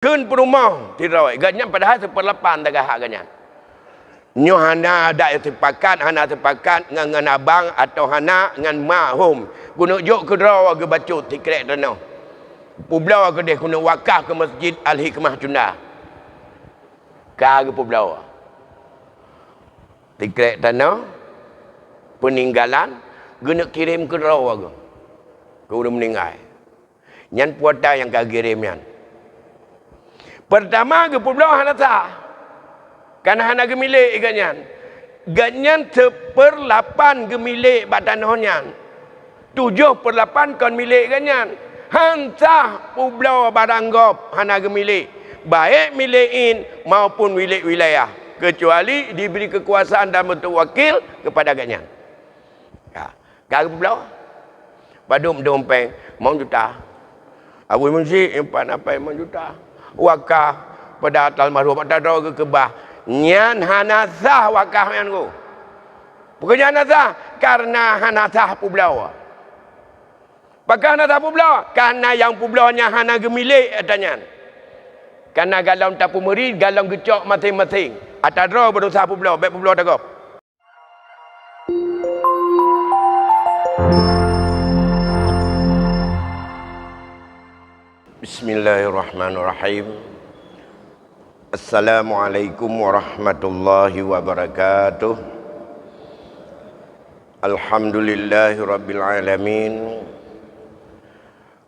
Kun perumah tirawai ganyan padahal seperlapan dah hak ganyan. Nyo hana ada hana tepakat ngan abang atau hana ngan mak hom. Guna jok ke draw ke bacut tikrek dana. Publau ke dia guna wakaf ke Masjid Al-Hikmah Tunda. Ka ke publau. Tikrek dana peninggalan guna kirim ke draw ke. Kau udah meninggal. Nyan puata yang ka kirim yan. Pertama ke publau hana sah. Karena hana gemilik ganyan. Ganyan 1/8 gemilik batanonyan. 7/8 kon milik ganyan. Hansah publau baranggop hana gemilik. Baik milikin maupun milik wilayah. Kecuali diberi kekuasaan dan bentuk wakil kepada ganyan. Ya. Kau publau. Padum dompeng. Mau juta. Abu Munsi empat apa yang juta. Wakaf pada almarhum atau ke kebah. Nyan hana sah wakaf yang ku. Bukannya hana sah karena hana sah publau. Pakai hana sah publau karena yang publaunya hana gemilik adanya. Karena galau tak pemeri, galau gecok masing-masing. Atau draw berusaha publau, baik publau takop. Bismillahirrahmanirrahim. Assalamualaikum warahmatullahi wabarakatuh. Alhamdulillahi rabbil alamin.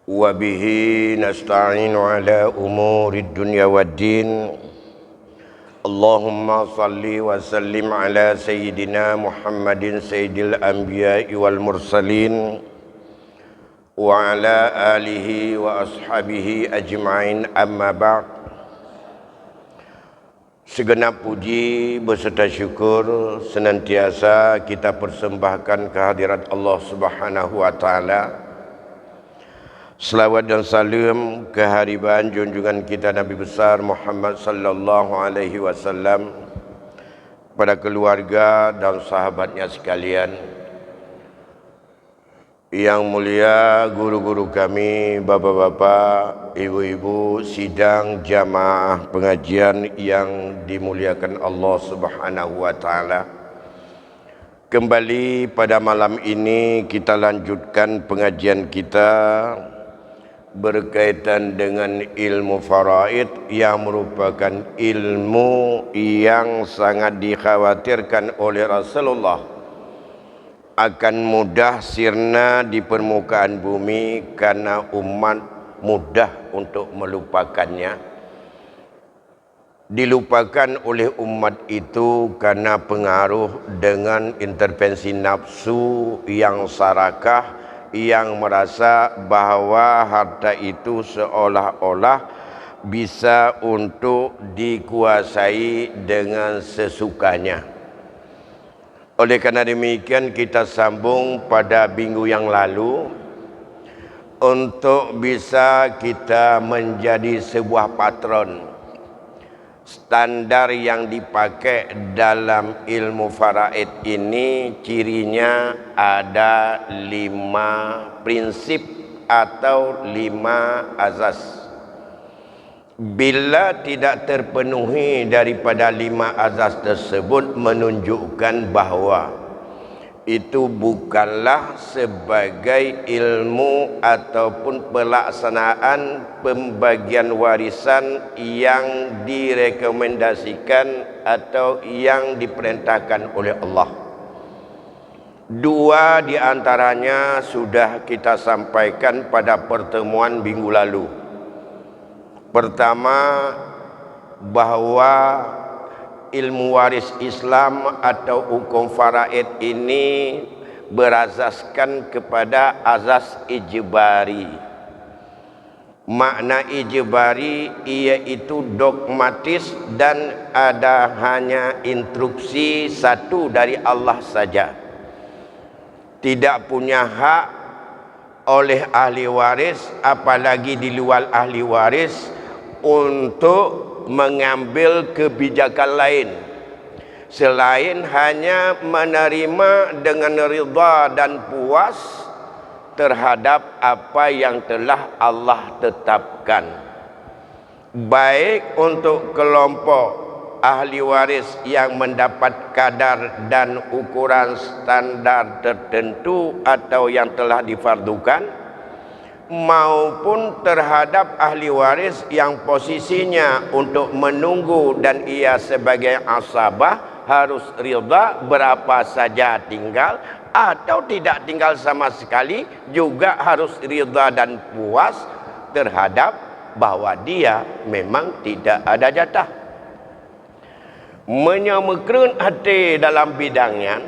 Wabihi nasta'inu ala umurid dunya waddin. Allahumma salli wa sallim ala sayyidina Muhammadin sayyidil anbiya'i wal mursalin. Wa ala alihi wa ashabihi ajma'in amma ba'd. Segenap puji beserta syukur senantiasa kita persembahkan kehadirat Allah Subhanahu wa taala. Selawat dan salam kehadiran junjungan kita Nabi besar Muhammad sallallahu alaihi wasallam pada keluarga dan sahabatnya sekalian. Yang mulia guru-guru kami, bapa-bapa, ibu-ibu, sidang jamaah pengajian yang dimuliakan Allah Subhanahu wa taala. Kembali pada malam ini kita lanjutkan pengajian kita berkaitan dengan ilmu faraid yang merupakan ilmu yang sangat dikhawatirkan oleh Rasulullah akan mudah sirna di permukaan bumi karena umat mudah untuk melupakannya. Dilupakan oleh umat itu karena pengaruh dengan intervensi nafsu yang sarakah, yang merasa bahawa harta itu seolah-olah bisa untuk dikuasai dengan sesukanya. Oleh karena demikian kita sambung pada minggu yang lalu untuk bisa kita menjadi sebuah patron standar yang dipakai dalam ilmu faraid ini. Cirinya ada 5 prinsip atau 5 azas. Bila tidak terpenuhi daripada 5 azas tersebut, menunjukkan bahawa itu bukanlah sebagai ilmu ataupun pelaksanaan pembagian warisan yang direkomendasikan atau yang diperintahkan oleh Allah. 2 di antaranya sudah kita sampaikan pada pertemuan minggu lalu. Pertama, bahawa ilmu waris Islam atau hukum faraid ini berazaskan kepada azas ijbari. Makna ijbari iaitu dogmatis dan ada hanya instruksi satu dari Allah saja. Tidak punya hak oleh ahli waris, apalagi di luar ahli waris, untuk mengambil kebijakan lain selain hanya menerima dengan ridha dan puas terhadap apa yang telah Allah tetapkan. baik untuk kelompok ahli waris yang mendapat kadar dan ukuran standar tertentu atau yang telah difardukan, maupun terhadap ahli waris yang posisinya untuk menunggu dan ia sebagai asabah harus rida berapa saja tinggal atau tidak tinggal sama sekali, juga harus rida dan puas terhadap bahwa dia memang tidak ada jatah. Menyamakan hati dalam bidangnya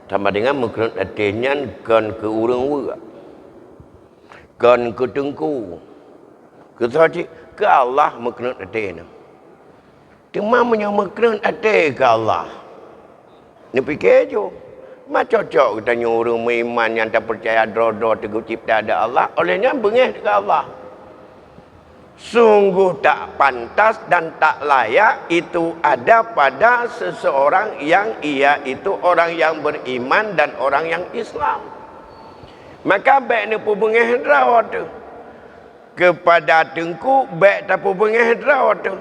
sama dengan menyamakan hatinya kan ke urang wura, kan ke tengku, ke sahaja ke Allah menyamakan hatinya. Cuma menyamakan hati ke Allah. Ni fikir je. Macam cocok kita nyuruh iman yang tak percaya drodo teguh cipta ada Allah, olehnya bengih ke Allah. Sungguh tak pantas dan tak layak itu ada pada seseorang yang ia itu orang yang beriman dan orang yang Islam. Maka baik ni pun bengih drawat tu. Kepada tengku baik tak pun bengih drawat tu.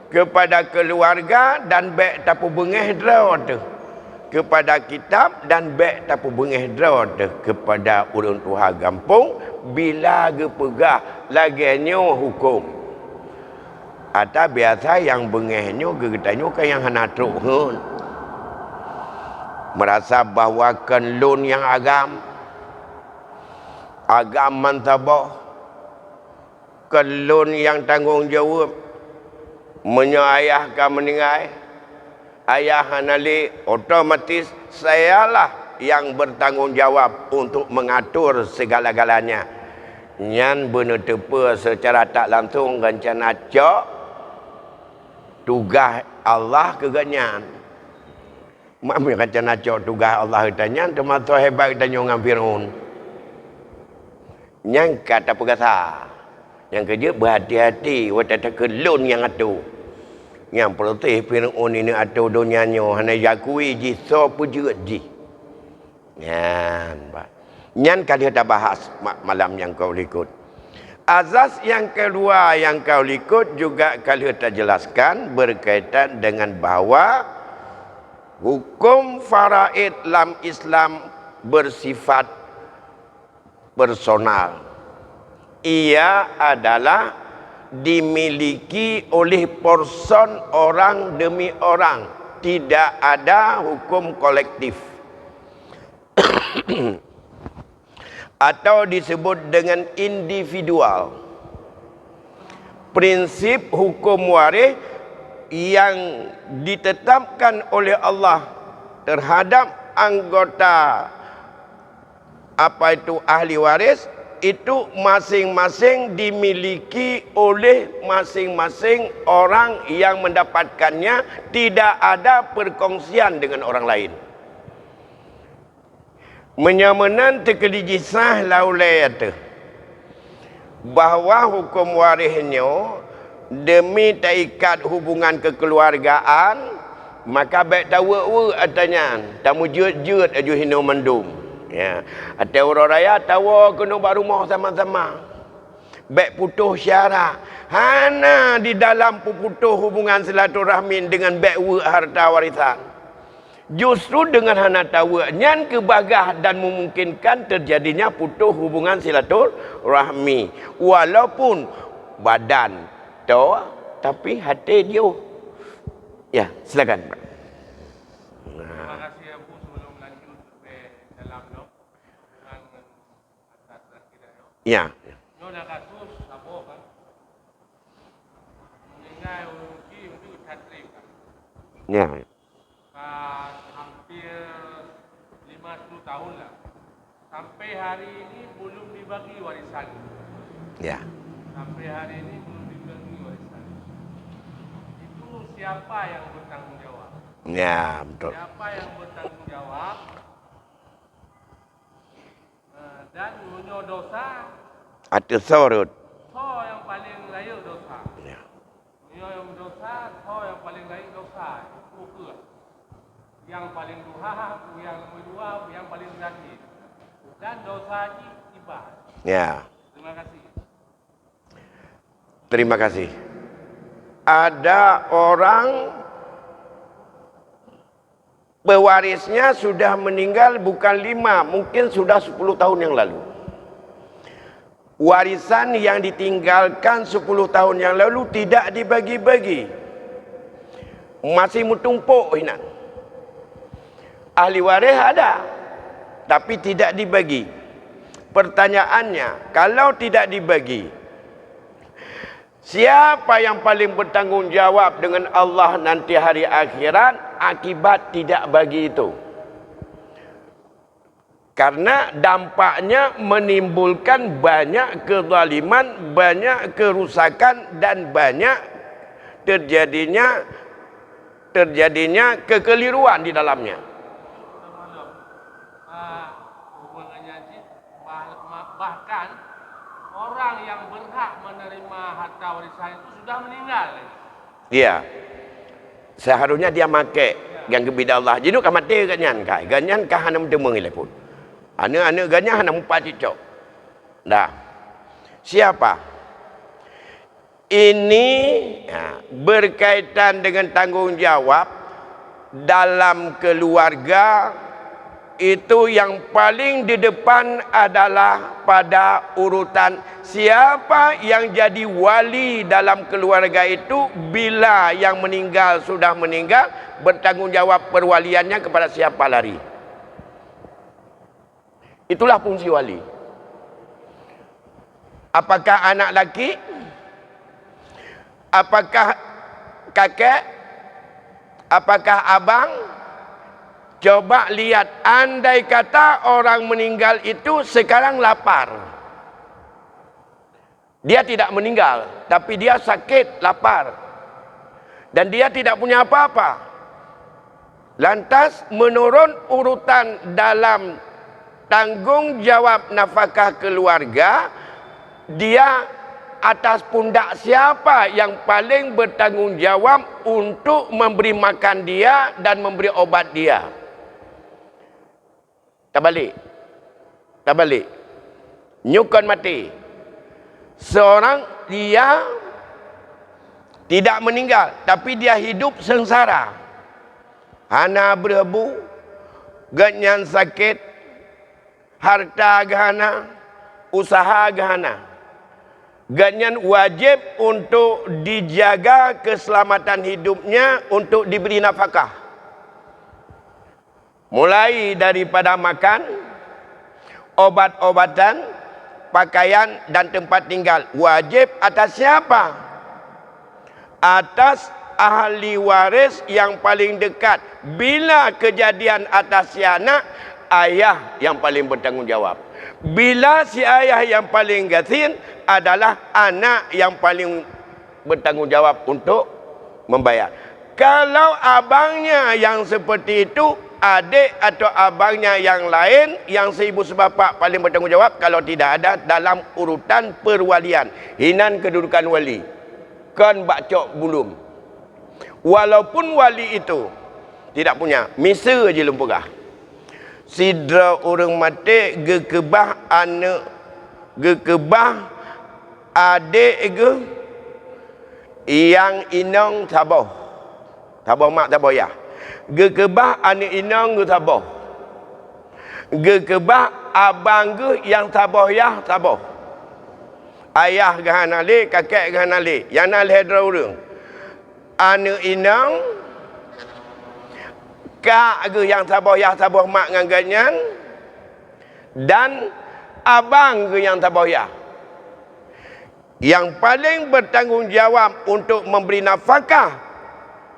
Kepada keluarga dan baik tak pun bengih drawat tu. Kepada kitab dan baik tak pun bengih drawat tu. Kepada orang tua gampung bila gepegah laginya hukum. Atau biasa yang bengihnya gegetanya kan yang hana teruk. Merasa bahawa kenlun yang agam mantabah, kenlun yang tanggungjawab, menyayahkan meninggal ayah hanali, otomatis sayalah yang bertanggungjawab untuk mengatur segala-galanya. Nyan benar tepa secara tak langsung rencana cok tugas Allah keganyan. Mami rencana cok tugas Allah keganyan termasuk hebat tanya dengan Fir'aun. Yang kata perkasa, yang kerja berhati-hati waktu kelun yang atu. Yang protes Fir'aun ini atu dunianya hana yakui ji so pujut ji. Nyan kali kita bahas malam yang kau ikut. Azas yang kedua yang kau ikut juga kali kita jelaskan berkaitan dengan bahawa hukum faraid dalam Islam bersifat personal. Ia adalah dimiliki oleh person orang demi orang. Tidak ada hukum kolektif. Atau disebut dengan individual. Prinsip hukum waris yang ditetapkan oleh Allah terhadap anggota apa itu ahli waris itu masing-masing dimiliki oleh masing-masing orang yang mendapatkannya, tidak ada perkongsian dengan orang lain. Menyamanan terkelijisah laulai itu bahawa hukum warisnya demi terikat hubungan kekeluargaan, maka baik tahu atanya tamu jut-jut aju hino mendum. Ya, ada orang raya tahu kena baru rumah sama-sama. Baik putus syarat. Hana di dalam putus hubungan silaturahmi dengan baik harta warisan. Justru dengan hana tahu nyan kebagah dan memungkinkan terjadinya putus hubungan silaturahmi. Walaupun badan tahu tapi hati dia. Ya, silakan. Terima kasih Abu sebelum lanjut ke dalam atas kita. Ya. Nyonya kasus Abu kan. Meninggal mungkin terima kan. Ya. Hampir 50 tahun lah. Sampai hari ini belum dibagi warisan. Ya. Sampai hari ini belum dibagi warisan. Itu siapa yang bertanggung jawab? Ya, betul. Siapa yang bertanggung jawab? Dan nyonya dosa. Atas sorot. So yang paling layak dosa. Ya. Nyonya yang dosa, so yang paling layak dosa. Itu ke. Yang paling duha, yang kedua, yang paling sakit. Dan dosa tiba. Ya. Terima kasih. Terima kasih. Ada orang pewarisnya sudah meninggal bukan 5, mungkin sudah 10 tahun yang lalu. Warisan yang ditinggalkan 10 tahun yang lalu tidak dibagi-bagi. Masih menumpuk hinan. Ahli waris ada, tapi tidak dibagi. Pertanyaannya, kalau tidak dibagi, siapa yang paling bertanggungjawab dengan Allah nanti hari akhirat akibat tidak bagi itu? Karena dampaknya menimbulkan banyak kezaliman, banyak kerusakan dan banyak terjadinya kekeliruan di dalamnya. Bahkan orang yang berhak menerima harta warisan itu sudah meninggal. Iya. Seharusnya dia make yang kepada Allah. Jadi kan mati ganyan kai. Ganyan kah hana mendemeng ile pun. Anak-anak ganyan hana empat cicok. Dah. Siapa? Ini berkaitan dengan tanggungjawab dalam keluarga. Itu yang paling di depan adalah pada urutan siapa yang jadi wali dalam keluarga itu. Bila yang meninggal sudah meninggal, bertanggungjawab perwaliannya kepada siapa lari. Itulah fungsi wali. Apakah anak laki? Apakah kakek? Apakah abang? Coba lihat, andai kata orang meninggal itu sekarang lapar. Dia tidak meninggal, tapi dia sakit, lapar. Dan dia tidak punya apa-apa. Lantas menurun urutan dalam tanggung jawab nafkah keluarga, dia atas pundak siapa yang paling bertanggung jawab untuk memberi makan dia dan memberi obat dia? Tak balik. Nyukon mati. Seorang dia tidak meninggal, tapi dia hidup sengsara. Hana berhebu, ganyan sakit, harta gahana, usaha gahana. Ganyan wajib untuk dijaga keselamatan hidupnya untuk diberi nafkah. Mulai daripada makan, obat-obatan, pakaian dan tempat tinggal. Wajib atas siapa? Atas ahli waris yang paling dekat. Bila kejadian atas si anak, ayah yang paling bertanggungjawab. Bila si ayah yang paling gasin, adalah anak yang paling bertanggungjawab untuk membayar. Kalau abangnya yang seperti itu, adik atau abangnya yang lain yang seibu sebapak paling bertanggungjawab. Kalau tidak ada dalam urutan perwalian, hinan kedudukan wali, kan bakcok bulum. Walaupun wali itu tidak punya, misa je lempurah. Sidra orang mati gekebah anak, gekebah adik ke yang inang tabah mak tabah ya. Gekebah anak inang ke tabah. Gekebah abang ke yang tabah ya tabah. Ayah gahanale, kakek gahanale, yang nal hedra urang. Anak inang kak ke yang tabah ya tabah mak ngan ganyan, dan abang ke yang tabah ya. Yang paling bertanggungjawab untuk memberi nafkah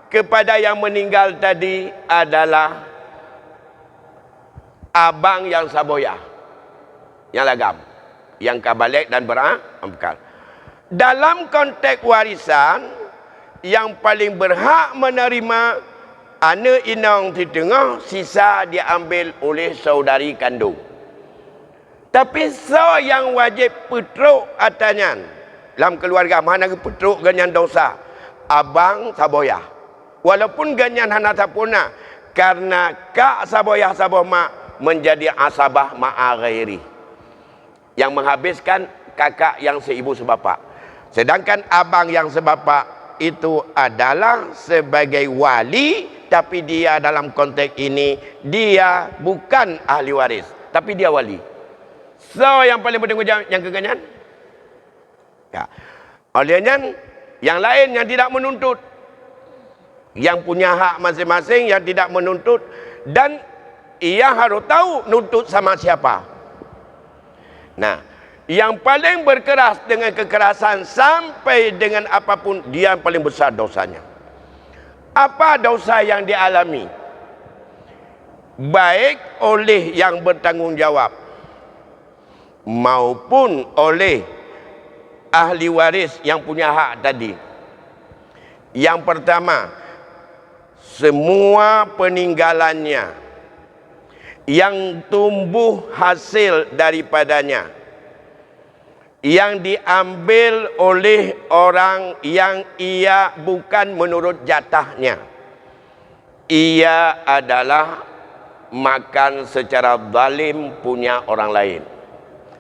kepada yang meninggal tadi adalah abang yang saboya, yang lagam, yang kabalik dan berakal. Dalam konteks warisan, yang paling berhak menerima anak inang di tengah, sisa diambil oleh saudari kandung. Tapi so yang wajib petruk atanyan dalam keluarga, mana ke petruk ganyan dosa? Abang saboya. Walaupun ganyan hana tapuna, karena kak saboya saboh mak menjadi asabah ma'a ghairi, yang menghabiskan kakak yang seibu sebapak. Sedangkan abang yang sebapak itu adalah sebagai wali, tapi dia dalam konteks ini dia bukan ahli waris, tapi dia wali. So yang paling bertanggung jawab yang keganyan. Ya. Olehnya yang lain yang tidak menuntut, yang punya hak masing-masing, yang tidak menuntut, dan ia harus tahu nuntut sama siapa. Nah, yang paling berkeras dengan kekerasan sampai dengan apapun, dia yang paling besar dosanya. Apa dosa yang dialami? Baik oleh yang bertanggungjawab maupun oleh ahli waris yang punya hak tadi. Yang pertama, semua peninggalannya yang tumbuh hasil daripadanya, yang diambil oleh orang yang ia bukan menurut jatahnya, ia adalah makan secara zalim punya orang lain,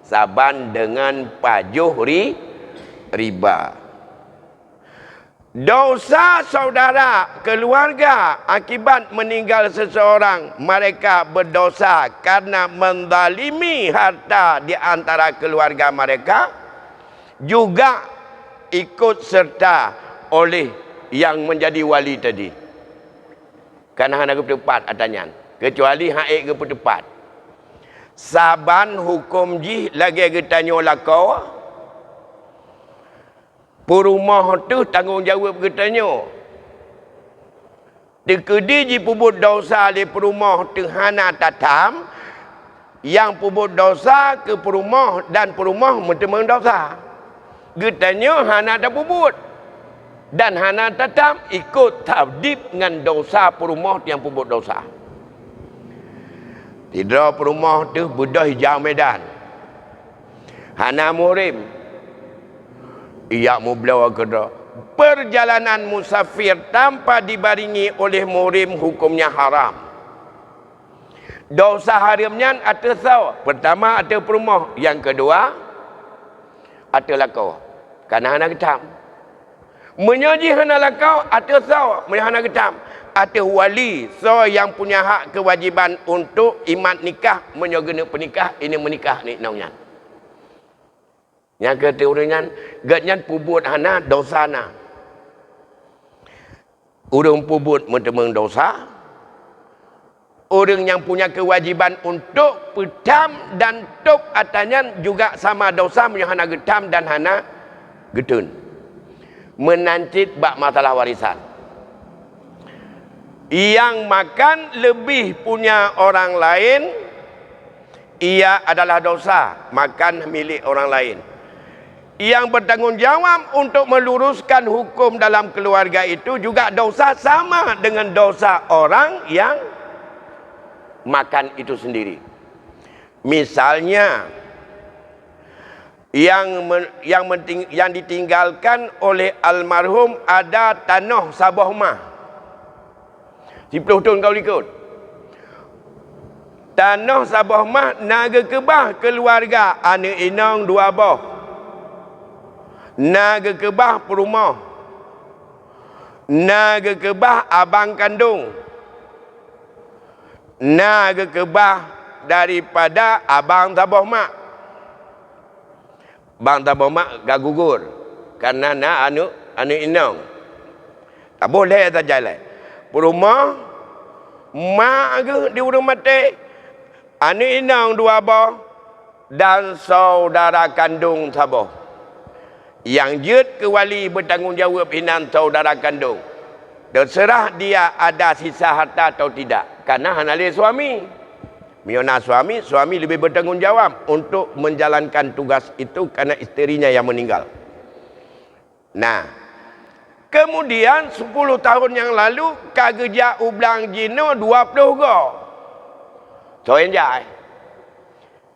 saban dengan pajuh riba. Dosa saudara keluarga akibat meninggal seseorang, mereka berdosa karena menzalimi harta di antara keluarga mereka, juga ikut serta oleh yang menjadi wali tadi. Karena hanya ketepat adanya, kecuali haik ketepat. Saban hukum ji lagi getanyo lakau, perumah tu tanggungjawab getanyo. Dekedi ji pubut dosa di perumah tu hana tatam, yang pubut dosa ke perumah dan perumah mentemang dosa. Getanyo hana tak pubut dan hana tatam ikut tabdib dengan dosa perumah yang pubut dosa. Tidak perumah tu budah hijau medan. Hana murim. Ia mublawa kedua. Perjalanan musafir tanpa dibaringi oleh murim hukumnya haram. Dosa haramnya ada saw. Pertama ada perumah. Yang kedua ada lakau. Karena hana getam. Menyaji hana lakau ada saw. Hana getam. Ada wali, so yang punya hak kewajiban untuk imat nikah, menyogena penikah, ini menikah ni naunya. Yang keturunan, gatnyan pubut hana dosa na. Orang pubut mentemeng dosa. Orang yang punya kewajiban untuk petam dan tok atanyan juga sama dosa, hana getam dan hana getun. Menancit bak masalah warisan. Yang makan lebih punya orang lain, ia adalah dosa, makan milik orang lain. Yang bertanggungjawab untuk meluruskan hukum dalam keluarga itu juga dosa, sama dengan dosa orang yang makan itu sendiri. Misalnya yang ditinggalkan oleh almarhum ada tanah sabah mah 10 tahun kau ikut. Tanah sabah mah naga kebah keluarga, anak inang 2 bah. Naga kebah perumah. Naga kebah abang kandung. Naga kebah daripada abang sabah mak. Bang sabah mak gak gugur. Karena anak inang. Tak boleh tak jalan. Perumah mak ke di rumah mati, anak inang 2 bah dan saudara kandung sabah. Yang jut ke wali bertanggungjawab hinan saudara kandung. Terserah dia ada sisa harta atau tidak. Karena hanale suami. Miona suami lebih bertanggungjawab untuk menjalankan tugas itu karena isterinya yang meninggal. Nah, kemudian 10 tahun yang lalu kageja ublang jino 20 go. So enjay.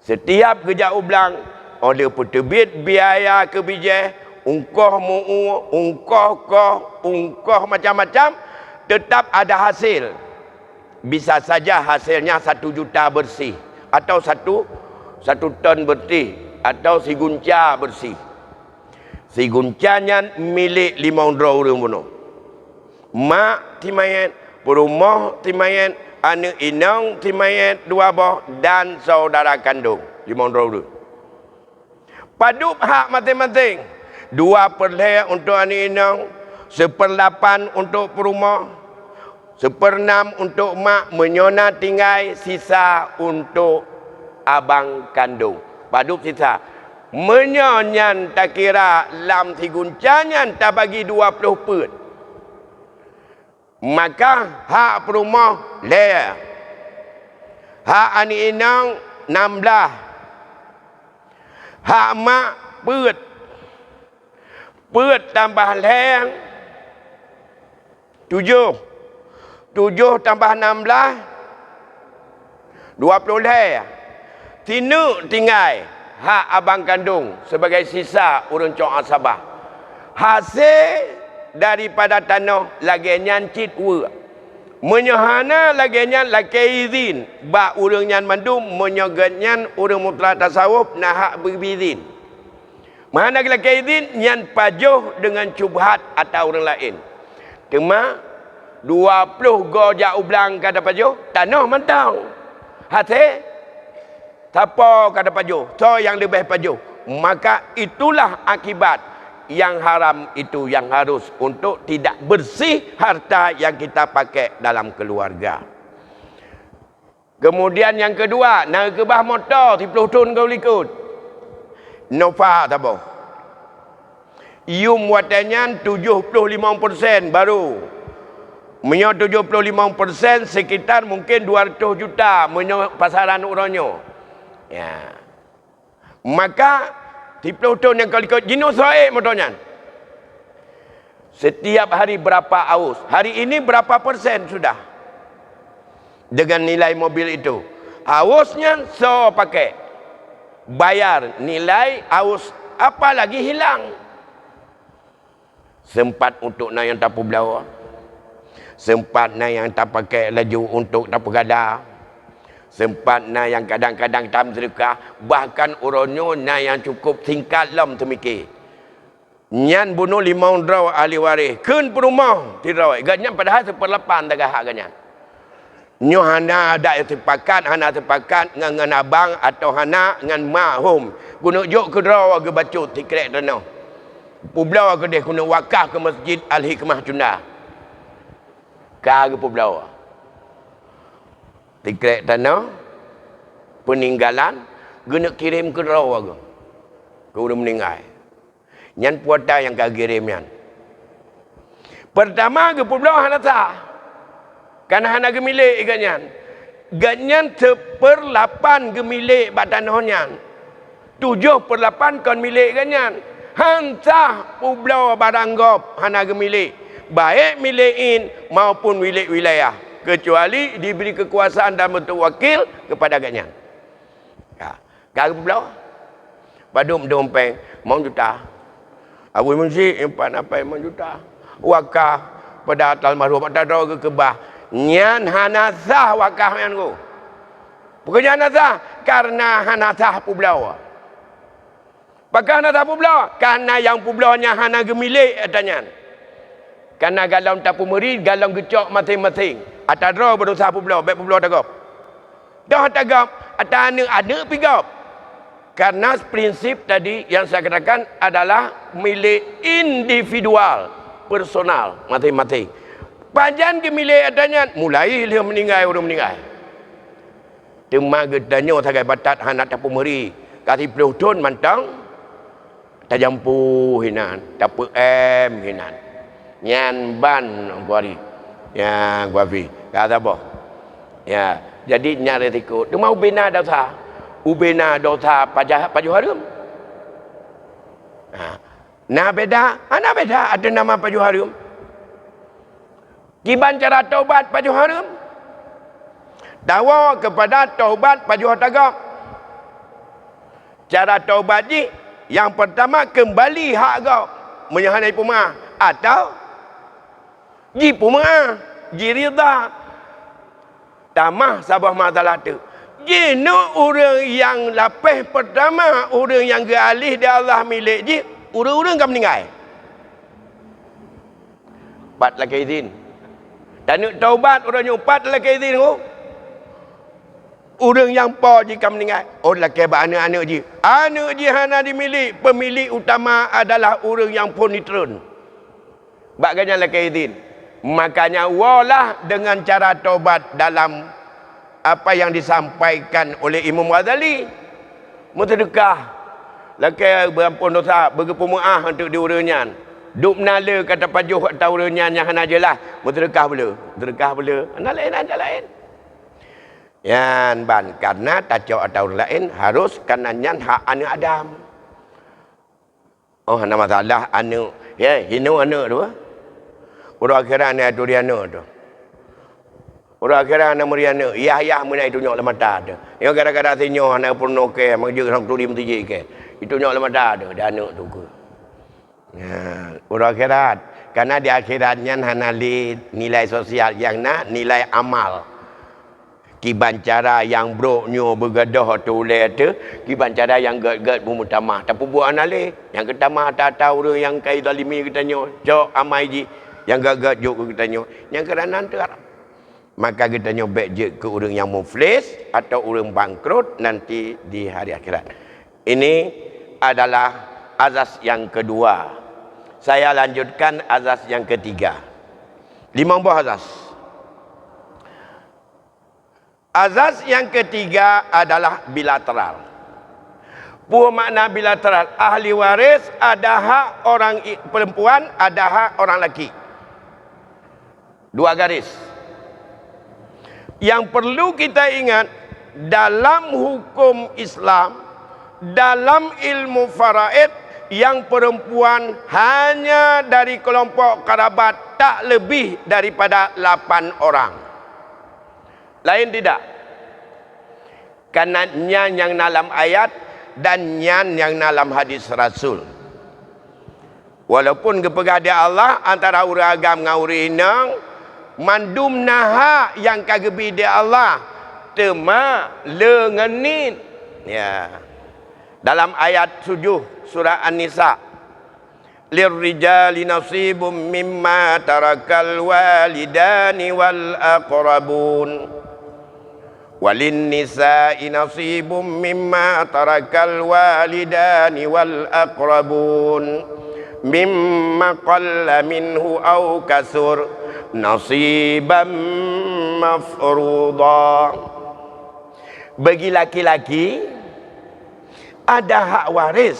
Setiap kerja ublang oleh peterbit biaya kebijai, ungkoh muu, ungkoh macam-macam, tetap ada hasil. Bisa saja hasilnya 1 juta bersih atau 1 ton bersih atau 1 gunca bersih. Si guncanyan milik 500 orang bunuh. Mak timayen, perumah timayen, anak inang timayen, 2 bah dan saudara kandung 500 orang. Padup hak masing-masing. 2/3 untuk anak inang, 1/8 untuk perumah, 1/6 untuk mak, menyona tinggal, sisa untuk abang kandung. Padup sisa. Menyonyan tak kira lam tiguncanyan tak bagi 20 put. Maka hak perumah leh. Hak anak inang 16. Hak mak put. Put tambah leh 7. 7 tambah 16 20 leh. Tinuk tinggal hak abang kandung sebagai sisa urang cok asabah. Hasil daripada tanah lagi nyancit ua. Menyohana lagi nyan lagi izin. Ba urang nyan mandum menyogatnyan urang mutlak tasawuf nah hak berizin. Mana lagi izin nyan pajuh dengan cubhat atau orang lain. Cuma 20 gojak ublang kada pajuh tanah mantang. Hasil siapa kada pajuh? So yang lebih pajuh. Maka itulah akibat yang haram itu yang harus untuk tidak bersih harta yang kita pakai dalam keluarga. Kemudian yang kedua, nak kebah motor 30 tahun kau ikut. Nova tabo. Ium watannya 75% baru. Menyo 75% sekitar mungkin 200 juta menyo pasaran uronyo. Ya. Maka 30 tahun yang kau ikut jino soek motornya. Setiap hari berapa aus? Hari ini berapa persen sudah? Dengan nilai mobil itu. Ausnya so pakai. Bayar nilai aus apa lagi hilang. Sempat untuk nak yang tak belau. Sempat nak yang tak pakai laju untuk tak bergada. Sempat nak yang kadang-kadang tak sedekah. Bahkan uronyo nak yang cukup tingkat lam temikir. Nyan bunuh 500 ahli waris. Kun perumah tirawai. Ganyan padahal 1/8 tak hak ganyan. Nyo hana ada sepakat, hana sepakat dengan abang atau hana dengan mak home. Guna jok ke draw ke bacut tikrek tanah. Publau ke dia guna wakaf ke masjid Al-Hikmah Cunda. Ka ke publau. Tikrek tanah peninggalan guna kirim ke draw ke. Kau dah meninggal. Nyan puata yang kau kirim yan. Pertama ke publau hana sah. Karena hana gemilik ganyan. Ganyan 1/8 gemilik badan honyan. 7/8 kon milik ganyan. Hansah pulau barang gop hana gemilik. Baik milikin maupun milik wilayah. Kecuali diberi kekuasaan dan bentuk wakil kepada ganyan. Ya. Kau pulau. Padum dompeng. Mau juta. Abu Munsi 4 juta. Wakaf pada almarhum ada ke kebah. Nyan hana sah wakaf yang ku. Bukannya hana sah. Karena hana sah pulau. Pakai hana sah pulau. Karena yang pulaunya hana gemilik adanya. Karena galon tapu meri, galon gecok masing-masing. Atau draw berusaha pulau. Baik pulau tagap. Dah tagap. Atau anak pigap. Karena prinsip tadi yang saya katakan adalah milik individual. Personal. Masing-masing. Pajan ke milik adanya, mulai dia meninggal, orang meninggal. Cuma gedanya sagai batat hana tapu meri. Kasih pelutun mantang, tak jampu hinan, tapu hinan. Nyan ban kuari. Ya, kuafi. Kata apa? Ya, jadi nyari tikut. Cuma ubena dosa. Ubena dosa paju harum. Nah beda, ana beda ada nama paju harum. Kiban cara taubat paju harum. Dawa kepada taubat paju tagak. Cara taubat ni yang pertama kembali hak kau menyahanai puma atau ji puma ji rida. Tamah sabah masalah tu. Jino orang yang lapis pertama orang yang galih dia Allah milik ji urang-urang kan meninggal. Pat lagi izin. Dan nak taubat orang nyupat lagi izin ko. Urang yang po jika meninggal. Oh lagi ba anak-anak je. Anak je hana dimilik. Pemilik utama adalah urang yang ponitron. Bak ganyan lagi izin. Makanya walah dengan cara taubat dalam apa yang disampaikan oleh Imam Ghazali. Mutadekah. Laki berampun dosa, bergepumuah untuk diurangnya. Duk menala kata pajuh atau urangnya yang hana jelah. Mutadekah pula. Mutadekah pula. Anak lain aja lain. Yan ban karena tajau atau lain harus kanannya hak anak Adam. Oh hana masalah anak ya hino anak tu. Orang akhirat ni tu dia anak tu. Orang akhirat nak meriana yah menai tu nyok lemata tu. Yang kadang-kadang sinyo anak purno ke maju sang tu di mentiji ke. Itu nyok lemata tu dan anak tu ke. Ya, orang akhirat karena di akhiratnya hana nilai sosial yang nak nilai amal. Kiban cara yang broknyo bergadah toleh tu, kiban cara yang gad-gad bermutamah. Tapi buat anale, yang ketamah tak tahu orang yang kai zalimi katanya, jok amai ji, yang gad-gad jok katanya, yang kerana tu maka katanya baik je ke orang yang muflis atau orang bangkrut nanti di hari akhirat. Ini adalah azas yang kedua. Saya lanjutkan azas yang ketiga. 5 buah azas. Azas yang ketiga adalah bilateral. Buah makna bilateral. Ahli waris ada hak orang perempuan, ada hak orang lelaki. 2 garis. Yang perlu kita ingat, dalam hukum Islam, dalam ilmu faraid, yang perempuan hanya dari kelompok kerabat tak lebih daripada 8 orang. Lain tidak. Karena nyan yang dalam ayat dan nyan yang dalam hadis Rasul. Walaupun kepegada Allah antara orang agam dengan orang inang, mandum naha yang kagebi dia Allah tema lengenin. Ya. Dalam ayat 7 surah An-Nisa, lirrijali nasibum mimma tarakal walidani wal aqrabun walin nisa'i nasibum mimma tarakal walidani wal aqrabun mimma qalla minhu aw kasur nasiban mafruḍa. Bagi laki-laki ada hak waris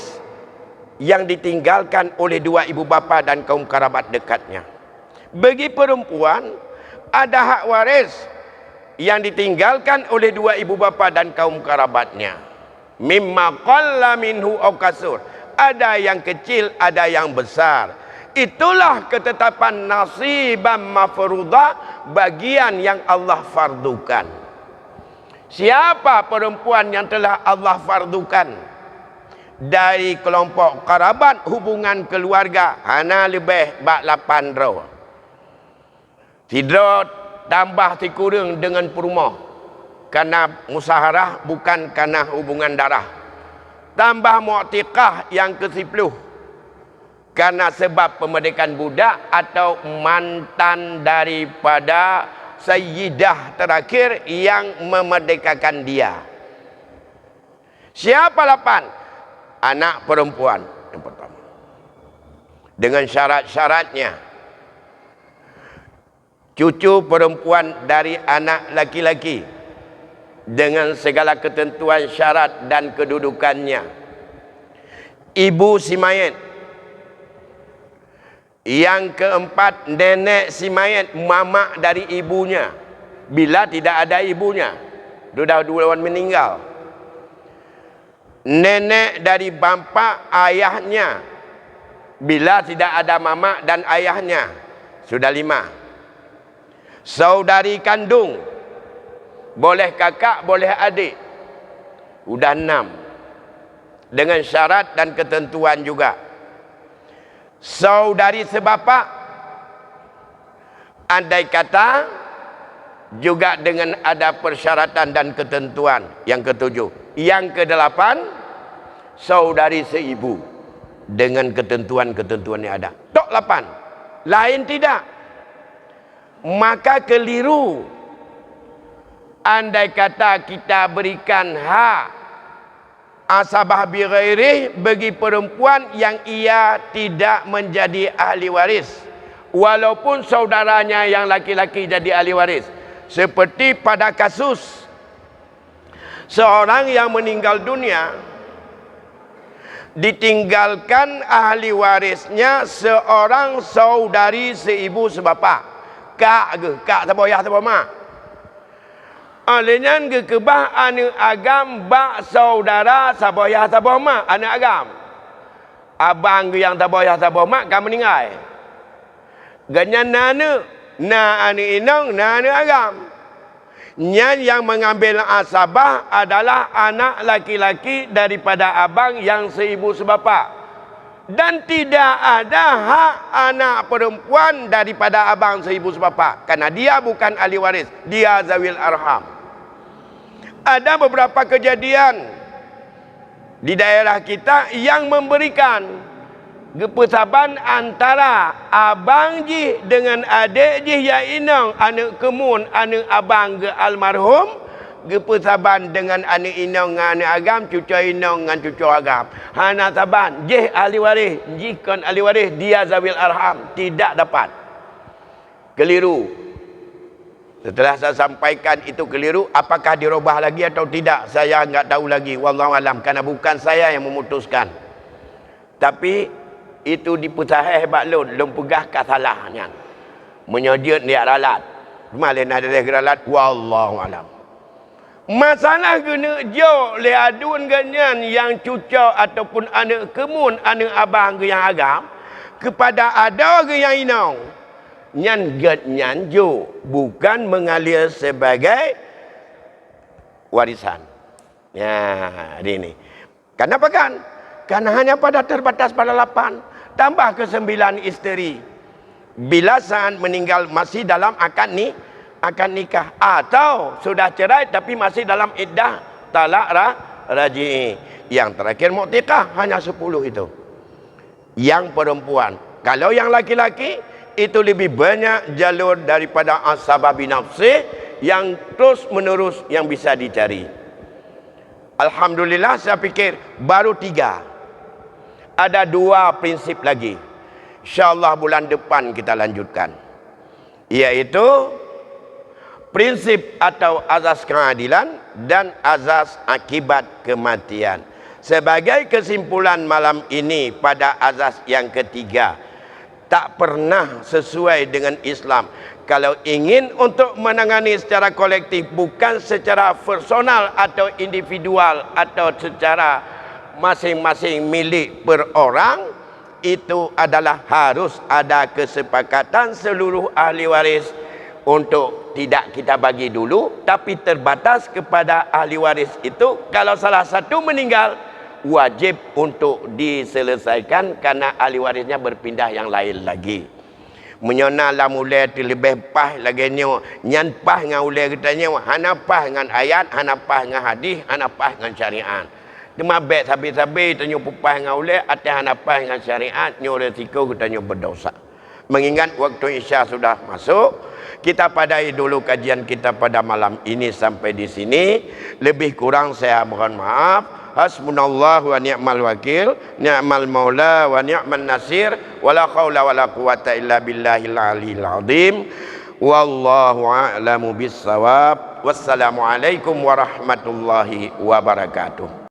yang ditinggalkan oleh 2 ibu bapa dan kaum kerabat dekatnya. Bagi perempuan ada hak waris yang ditinggalkan oleh 2 ibu bapa dan kaum kerabatnya. Mimma qalla minhu aw kasur. Ada yang kecil, ada yang besar. Itulah ketetapan nasiban mafruḍa, bagian yang Allah fardukan. Siapa perempuan yang telah Allah fardukan dari kelompok kerabat hubungan keluarga hana lebih bak 8 draw. Tidro tambah tikurung dengan perumah karena musaharah bukan karena hubungan darah. Tambah mu'tiqah yang ke-10 karena sebab pemerdekaan budak atau mantan daripada sayyidah terakhir yang memerdekakan dia. Siapa 8? Anak perempuan yang pertama. Dengan syarat-syaratnya. Cucu perempuan dari anak laki-laki dengan segala ketentuan syarat dan kedudukannya. Ibu si mayat. Yang keempat, nenek si mayat, mamak dari ibunya. Bila tidak ada ibunya, sudah 2 orang meninggal. Nenek dari bapa ayahnya, bila tidak ada mama dan ayahnya, sudah 5. Saudari kandung, boleh kakak, boleh adik, sudah 6. Dengan syarat dan ketentuan juga. Saudari sebapa, andai kata juga dengan ada persyaratan dan ketentuan. Yang ke-7. Yang ke-8, saudari seibu. dengan ketentuan-ketentuan yang ada. Tok 8. Lain tidak. Maka keliru andai kata kita berikan hak asabah bi ghairih bagi perempuan yang ia tidak menjadi ahli waris, walaupun saudaranya yang laki-laki jadi ahli waris. Seperti pada kasus seorang yang meninggal dunia, ditinggalkan ahli warisnya seorang saudari seibu sebapa. Kak ke? Kak siapa ayah siapa mak? Alenya ke kebah anak agam bak saudara siapa ayah siapa mak anak agam. Abang ke yang siapa ayah siapa mak kan meninggal. Ganyan nana na anak inang na anak agam. Nyan yang mengambil asabah adalah anak laki-laki daripada abang yang seibu sebapa. Dan tidak ada hak anak perempuan daripada abang seibu sebapa, karena dia bukan ahli waris, dia zawil arham. Ada beberapa kejadian di daerah kita yang memberikan kepesaban antara abang ji dengan adik ji ya inang anak kemun anak abang ke almarhum, kepesaban dengan anak inang dengan anak agam, cucu inang dengan cucu agam. Hana saban je ahli waris, jikon ahli waris, dia zawil arham, tidak dapat. Keliru. Setelah saya sampaikan itu keliru, apakah dirubah lagi atau tidak, saya enggak tahu lagi, wallahu alam, karena bukan saya yang memutuskan. Tapi itu diputahai hebat lum pegah kasalahnya. Menyediat dia ralat. Malin ada ralat, wallahu alam. Masalah kena jauh le adun ganyan yang cucu ataupun anak kemun anak abang ke yang agam kepada ada ke yang inang. Nyan ganyan jo bukan mengalir sebagai warisan. Ya, ini. Kenapa kan? Karena hanya pada terbatas pada 8, tambah ke 9 isteri. Bila saat meninggal masih dalam akad nikah atau sudah cerai tapi masih dalam iddah talak raj'i. Yang terakhir mu'tiqah hanya 10 itu. Yang perempuan. Kalau yang laki-laki itu lebih banyak jalur daripada asabah binafsi yang terus menerus yang bisa dicari. Alhamdulillah saya pikir baru 3. Ada 2 prinsip lagi. InsyaAllah bulan depan kita lanjutkan. Iaitu prinsip atau azas keadilan dan azas akibat kematian. Sebagai kesimpulan malam ini pada azas yang ketiga, tak pernah sesuai dengan Islam. Kalau ingin untuk menangani secara kolektif, bukan secara personal atau individual atau secara masing-masing milik per orang, itu adalah harus ada kesepakatan seluruh ahli waris untuk tidak kita bagi dulu, tapi terbatas kepada ahli waris itu. Kalau salah satu meninggal, wajib untuk diselesaikan karena ahli warisnya berpindah yang lain lagi. Menyona lah mulai lebih pah lagi nyan pah dengan ulai katanya, hana pah dengan ayat, hana pah dengan hadis, hana pah dengan syariat. Cuma baik sabi-sabi tanya pupah dengan ulai, atau hana pah dengan syariat, nyo resiko katanya berdosa. Mengingat waktu Isya sudah masuk, kita padai dulu kajian kita pada malam ini sampai di sini. Lebih kurang saya mohon maaf. Hasbunallahu wa ni'mal wakil, ni'mal maula wa ni'man nasir, wala haula wala quwata illa billahil aliyil azim. Wallahu a'lamu bis shawab. Wassalamu alaikum warahmatullahi wabarakatuh.